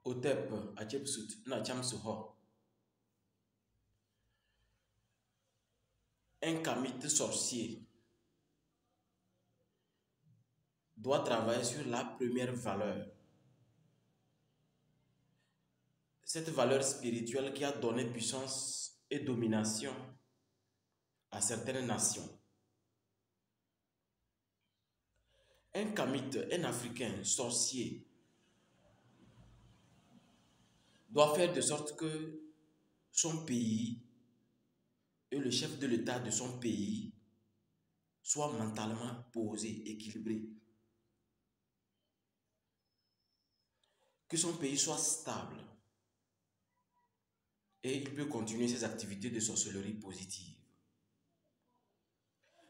Otep Achepsut Nacham Soho. Un kamite sorcier doit travailler sur la première valeur. Cette valeur spirituelle qui a donné puissance et domination à certaines nations. Un kamite, un Africain sorcier, doit faire de sorte que son pays et le chef de l'État de son pays soient mentalement posés, équilibrés. Que son pays soit stable. Et il peut continuer ses activités de sorcellerie positive.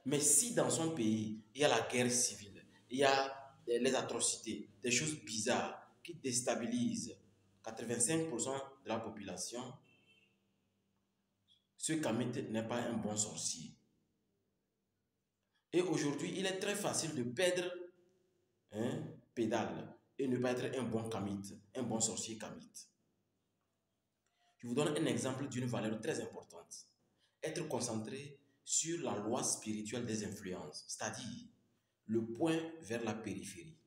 Mais si dans son pays, il y a la guerre civile, il y a les atrocités, des choses bizarres qui déstabilisent 85% de la population, ce kamite n'est pas un bon sorcier. Et aujourd'hui, il est très facile de perdre un pédale et ne pas être un bon kamite, un bon sorcier kamite. Je vous donne un exemple d'une valeur très importante. Être concentré sur la loi spirituelle des influences, c'est-à-dire le point vers la périphérie.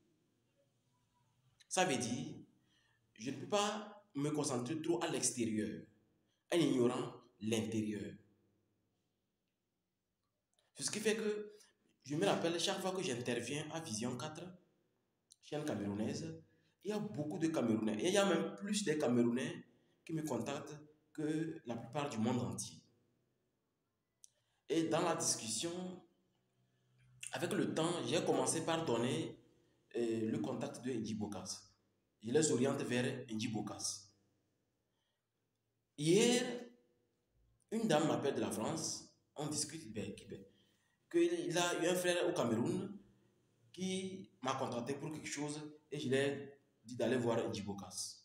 Ça veut dire, je ne peux pas me concentrer trop à l'extérieur, en ignorant l'intérieur. C'est ce qui fait que je me rappelle, chaque fois que j'interviens à Vision 4, chaîne camerounaise, il y a beaucoup de Camerounais. Et il y a même plus de Camerounais qui me contactent que la plupart du monde entier. Et dans la discussion, avec le temps, j'ai commencé par donner le contact de Ndibokas. Je les oriente vers Ndibokas. Hier, une dame m'appelle de la France, on discute qu'il a eu un frère au Cameroun qui m'a contacté pour quelque chose et je lui ai dit d'aller voir Ndibokas.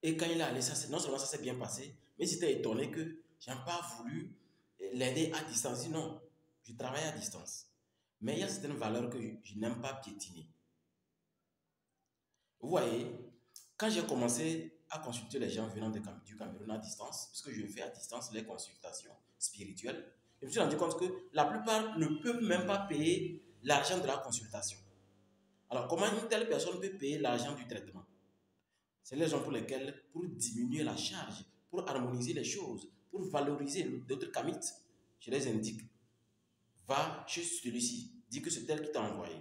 Et quand il est allé, non seulement ça s'est bien passé, mais j'étais étonné que je n'ai pas voulu l'aider à distance. Non, je travaille à distance. Mais il y a certaines valeurs que je n'aime pas piétiner. Vous voyez, quand j'ai commencé à consulter les gens venant du Cameroun à distance, parce que je fais à distance les consultations spirituelles, je me suis rendu compte que la plupart ne peuvent même pas payer l'argent de la consultation. Alors, comment une telle personne peut payer l'argent du traitement? C'est les raisons pour lesquelles, pour diminuer la charge, pour harmoniser les choses, pour valoriser d'autres kamites, je les indique, va chez celui-ci, dis que c'est tel qui t'a envoyé.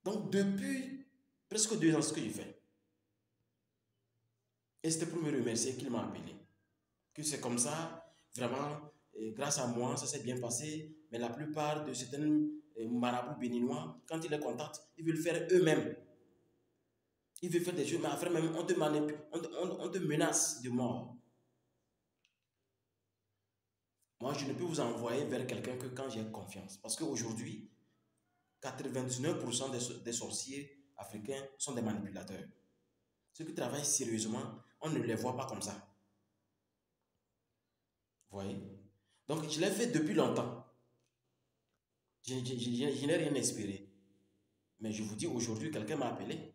Donc, depuis presque 2 ans, ce que je fais. Et c'était pour me remercier qu'il m'a appelé. Que c'est comme ça, vraiment, grâce à moi, ça s'est bien passé. Mais la plupart de certains marabouts béninois, quand ils les contactent, ils veulent faire eux-mêmes. Ils veulent faire des choses, mais après même, on te manipule, on te menace de mort. Moi, je ne peux vous envoyer vers quelqu'un que quand j'ai confiance. Parce qu'aujourd'hui, 99% des sorciers africains sont des manipulateurs. Ceux qui travaillent sérieusement, on ne les voit pas comme ça. Vous voyez? Donc, je l'ai fait depuis longtemps. Je n'ai rien espéré. Mais je vous dis, aujourd'hui, quelqu'un m'a appelé.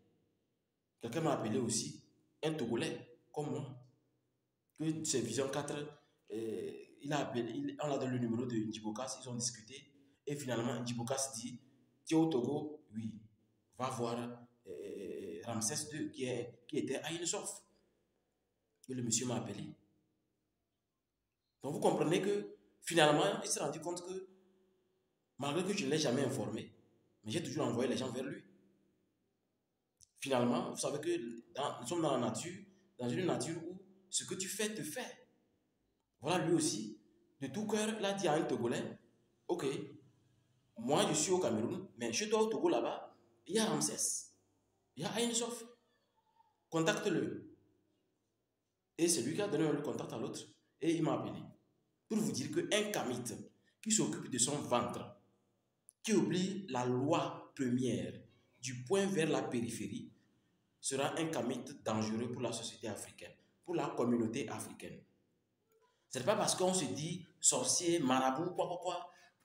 Quelqu'un m'a appelé aussi. Un Togolais, comme moi. Que c'est Vision 4. Il a appelé, on a donné le numéro de Ndibokas. Ils ont discuté. Et finalement, Ndibokas dit, tu es au Togo? Oui. Va voir Ramsès II qui était à Insof. Et le monsieur m'a appelé. Donc vous comprenez que finalement, il s'est rendu compte que malgré que je ne l'ai jamais informé, mais j'ai toujours envoyé les gens vers lui. Finalement, vous savez que nous sommes dans la nature, dans une nature où ce que tu fais te fait. Voilà, lui aussi, de tout cœur, il a dit à un Togolais, ok, moi je suis au Cameroun, mais chez toi au Togo là-bas, il y a Ramsès, il y a Aïn Sof, contacte-le. Et c'est lui qui a donné le contact à l'autre, et il m'a appelé. Pour vous dire qu'un kamite qui s'occupe de son ventre, qui oublie la loi première du point vers la périphérie, sera un kamite dangereux pour la société africaine, pour la communauté africaine. Ce n'est pas parce qu'on se dit sorcier, marabout,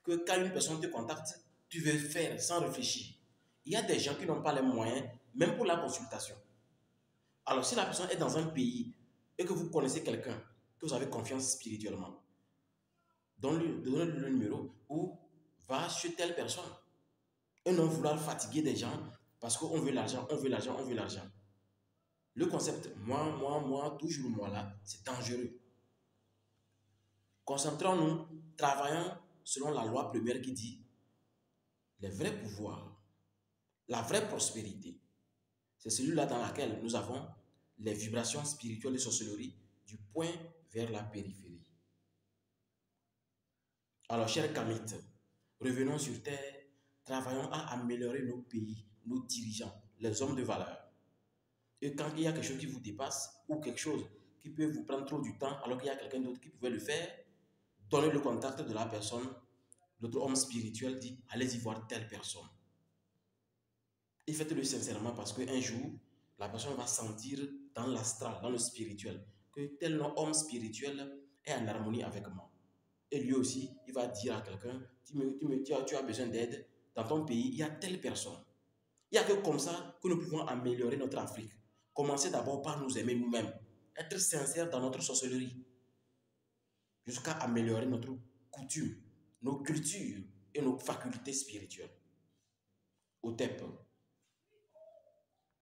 que quand une personne te contacte, tu veux faire sans réfléchir. Il y a des gens qui n'ont pas les moyens, même pour la consultation. Alors, si la personne est dans un pays et que vous connaissez quelqu'un, que vous avez confiance spirituellement, donnez-lui le numéro ou va chez telle personne. Et non vouloir fatiguer des gens parce qu'on veut l'argent, on veut l'argent, on veut l'argent. Le concept moi, toujours moi là, c'est dangereux. Concentrons-nous, travaillons selon la loi première qui dit les vrais pouvoirs, la vraie prospérité, c'est celui-là dans lequel nous avons les vibrations spirituelles et sorcellerie du point vers la périphérie. Alors, chers Kamites, revenons sur terre, travaillons à améliorer nos pays, nos dirigeants, les hommes de valeur. Et quand il y a quelque chose qui vous dépasse ou quelque chose qui peut vous prendre trop du temps alors qu'il y a quelqu'un d'autre qui pouvait le faire, donnez le contact de la personne. L'autre homme spirituel dit, allez-y voir telle personne. Et faites-le sincèrement parce qu'un jour, la personne va sentir dans l'astral, dans le spirituel, que tel homme spirituel est en harmonie avec moi. Et lui aussi, il va dire à quelqu'un, tu as besoin d'aide, dans ton pays, il y a telle personne. Il n'y a que comme ça que nous pouvons améliorer notre Afrique. Commencez d'abord par nous aimer nous-mêmes, être sincères dans notre sorcellerie, jusqu'à améliorer notre coutume, nos cultures et nos facultés spirituelles. Au TEP.